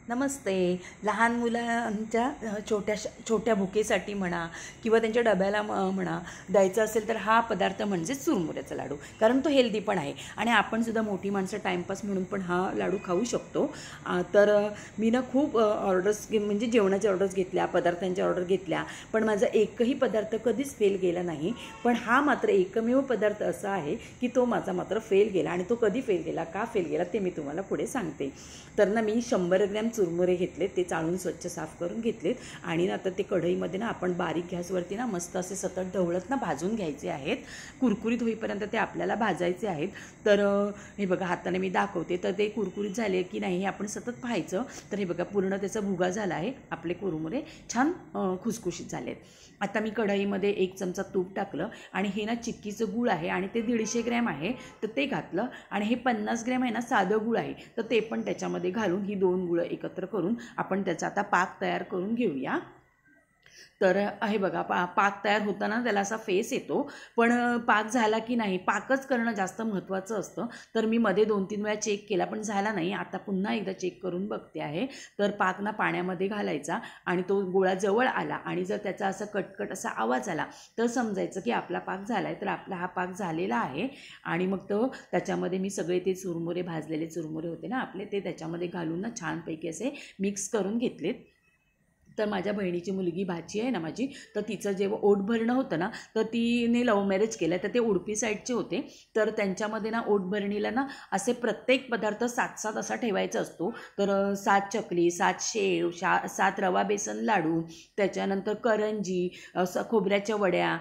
नमस्ते. लहान मुलांच्या छोट्या भुकेसाठी म्हणा किंवा त्यांच्या डब्याला म्हणा द्यायचं असेल तर हा पदार्थ म्हणजे चुरमुऱ्याचा लाडू, कारण तो हेल्दी पण आहे आणि आपण सुद्धा मोठी माणसं टाईमपास म्हणून पण हा लाडू खाऊ शकतो. तर मी ना खूप ऑर्डर्स म्हणजे जेवणाच्या ऑर्डर्स घेतल्या, पदार्थांच्या ऑर्डर घेतल्या, पण माझा एकही पदार्थ कधीच फेल गेला नाही. पण हा मात्र एकमेव पदार्थ असा आहे की तो माझा मात्र फेल गेला. आणि तो कधी फेल गेला, का फेल गेला ते मी तुम्हाला पुढे सांगते. तर ना मी 100 ग्रॅम चुरमुरे घेतलेत, ते चाळून स्वच्छ साफ करून घेतलेत आणि आता ते कढईमध्ये ना आपण बारीक गॅसवरती ना मस्त असे सतत ढवळत ना भाजून घ्यायचे आहेत. कुरकुरीत होईपर्यंत ते आपल्याला भाजायचे आहेत. तर हे बघा हाताने मी दाखवते, तर ते कुरकुरीत झाले की नाही हे आपण सतत पाहायचं. तर हे बघा पूर्ण त्याचा भुगा झाला आहे, आपले कुरमुरे छान खुसखुशीत झालेत. आता मी कढईमध्ये 1 चमचा तूप टाकलं आणि हे ना चिक्कीचं गूळ आहे आणि ते 150 ग्रॅम आहे, तर ते घातलं. आणि हे 50 ग्रॅम आहे ना साधं गूळ आहे, तर ते पण त्याच्यामध्ये घालून ही 2 गुळं एकत्र करून आपण त्याचा आता पाक तयार करून घेऊया. तर हे बघा पाक तयार होताना त्याला असा फेस येतो, पण पाक झाला की नाही पाकच करणं जास्त महत्त्वाचं असतं. तर मी मध्ये 2-3 वेळा चेक केला पण झाला नाही. आता पुन्हा एकदा चेक करून बघते आहे. तर पाक ना पाण्यामध्ये घालायचा आणि तो गोळा जवळ आला आणि जर त्याचा असा कटकट असा आवाज आला तर समजायचं की आपला पाक झाला आहे. तर आपला हा पाक झालेला आहे. आणि मग तो त्याच्यामध्ये मी सगळे ते चुरमुरे, भाजलेले चुरमुरे होते ना आपले, ते त्याच्यामध्ये घालून ना छानपैकी असे मिक्स करून घेतलेत. तर माझ्या बहिणीची मुलगी भाची आहे ना माझी, तर तिचं जेव्हा ओट भरणं होतं ना, तर तिने लव्ह मॅरेज केलं. तर ते उडपी साईडचे होते. तर त्यांच्यामध्ये ना ओट भरणीला ना असे प्रत्येक पदार्थ 7-7 असा ठेवायचा असतो. तर 7 चकली, 7 शेव, 7 रवा बेसन लाडू, त्याच्यानंतर करंजी, खोबऱ्याच्या वड्या,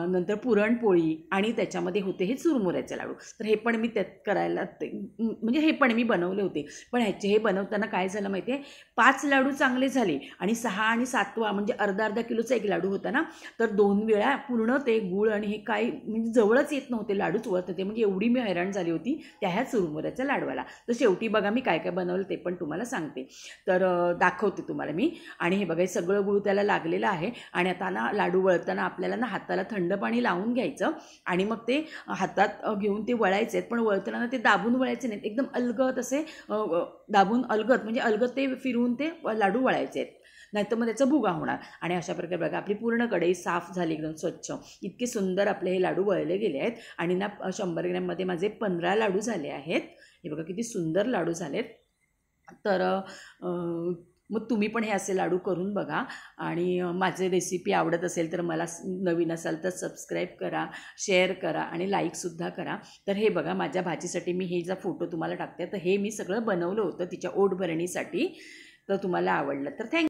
नंतर पुरणपोळी आणि त्याच्यामध्ये होते हे चुरमुऱ्याचे लाडू. तर हे पण मी त्यात करायला म्हणजे हे पण मी बनवले होते. पण हे बनवताना काय झालं माहिती आहे, 5 लाडू चांगले झाले आणि 6 आणि 7वा म्हणजे अर्धा किलोचा एक लाडू होता ना, तर 2 वेळा पूर्ण ते गूळ आणि हे काय म्हणजे जवळच येत नव्हते, लाडूच वळत होते. म्हणजे एवढी मी हैराण झाली होती त्या ह्या चुरमुऱ्याच्या लाडवाला. तर शेवटी बघा मी काय काय बनवलं ते पण तुम्हाला सांगते. तर दाखवते तुम्हाला मी. आणि हे बघा सगळं गूळ त्याला लागलेलं आहे. आणि आता ना लाडू वळताना आपल्याला ना हाताला थंड पाणी लावून घ्यायचं आणि मग ते हातात घेऊन ते वळायचे आहेत. पण वळताना ते दाबून वळायचे नाहीत, एकदम अलगद असे दाबून अलगद म्हणजे अलगद ते फिरवून ते लाडू वळायचे आहेत, नाहीतर मग त्याचा भुगा होणार. आणि अशा प्रकारे बघा आपली पूर्ण कढई साफ झाली, एकदम स्वच्छ. इतके सुंदर आपले हे लाडू वळले गेले आहेत. आणि ना 100 ग्रॅममध्ये माझे 15 लाडू झाले आहेत. हे बघा किती सुंदर लाडू झालेत. तर मग तुम्ही पण हे असे लाडू करून बघा. आणि माझे रेसिपी आवडत असेल तर मला नवीन असाल तर सबस्क्राईब करा, शेअर करा आणि लाईकसुद्धा करा. तर हे बघा माझ्या भाजीसाठी मी हे जा फोटो तुम्हाला टाकते. तर हे मी सगळं बनवलं होतं तिच्या ओट भरणीसाठी. तर तुम्हाला आवडलं तर थँक्यू.